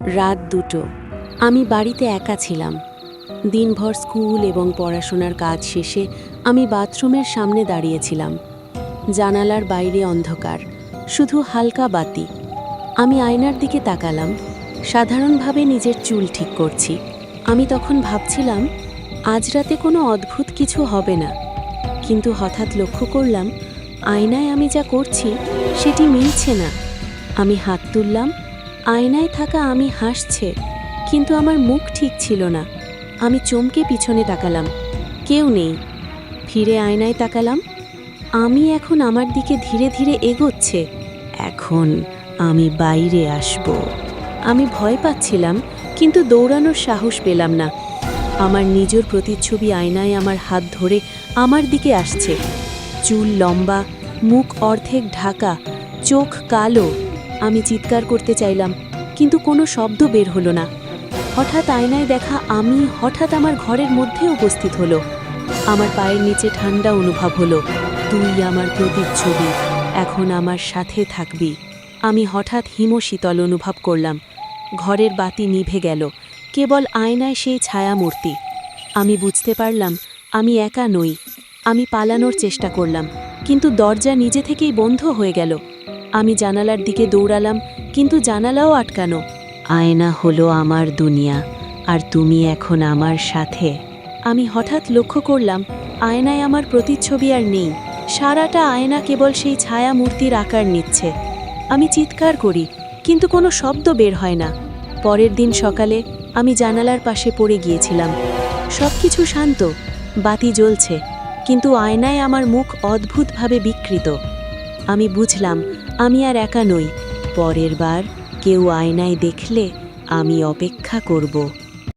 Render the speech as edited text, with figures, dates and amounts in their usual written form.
রাত 2টো। আমি বাড়িতে একা ছিলাম। দিনভর স্কুল এবং পড়াশোনার কাজ শেষে আমি বাথরুমের সামনে দাঁড়িয়েছিলাম। জানালার বাইরে অন্ধকার, শুধু হালকা বাতি। আমি আয়নার দিকে তাকালাম, সাধারণভাবে নিজের চুল ঠিক করছি। আমি তখন ভাবছিলাম আজ রাতে কোনো অদ্ভুত কিছু হবে না, কিন্তু হঠাৎ লক্ষ্য করলাম আয়নায় আমি যা করছি সেটি মিলছে না। আমি হাত তুললাম, আয়নায় থাকা আমি হাসছে, কিন্তু আমার মুখ ঠিক ছিল না। আমি চমকে পিছনে তাকালাম, কেউ নেই। ফিরে আয়নায় তাকালাম, আমি এখন আমার দিকে ধীরে ধীরে এগোচ্ছে। এখন আমি বাইরে আসব। আমি ভয় পাচ্ছিলাম, কিন্তু দৌড়ানোর সাহস পেলাম না। আমার নিজের প্রতিচ্ছবি আয়নায় আমার হাত ধরে আমার দিকে আসছে। চুল লম্বা, মুখ অর্ধেক ঢাকা, চোখ কালো। আমি চিৎকার করতে চাইলাম, কিন্তু কোনো শব্দ বের হলো না। হঠাৎ আয়নায় দেখা আমি হঠাৎ আমার ঘরের মধ্যে উপস্থিত হলো। আমার পায়ের নিচে ঠান্ডা অনুভব হলো। তুই আমার প্রতিচ্ছবি, এখন আমার সাথে থাকবি। আমি হঠাৎ হিমশীতল অনুভব করলাম। ঘরের বাতি নিভে গেল, কেবল আয়নায় সেই ছায়ামূর্তি। আমি বুঝতে পারলাম আমি একা নই। আমি পালানোর চেষ্টা করলাম, কিন্তু দরজা নিজে থেকেই বন্ধ হয়ে গেল। আমি জানালার দিকে দৌড়ালাম, কিন্তু জানালাও আটকানো। আয়না হলো আমার দুনিয়া, আর তুমি এখন আমার সাথে। আমি হঠাৎ লক্ষ্য করলাম আয়নায় আমার প্রতিচ্ছবি আর নেই। সারাটা আয়না কেবল সেই ছায়া মূর্তির আকার নিচ্ছে। আমি চিৎকার করি, কিন্তু কোনো শব্দ বের হয় না। পরের দিন সকালে আমি জানালার পাশে পড়ে গিয়েছিলাম। সবকিছু শান্ত, বাতি জ্বলছে, কিন্তু আয়নায় আমার মুখ অদ্ভুতভাবে বিকৃত। আমি বুঝলাম আমি আর একা নই। পরের বার কেউ আয়নায় দেখলে আমি অপেক্ষা করব।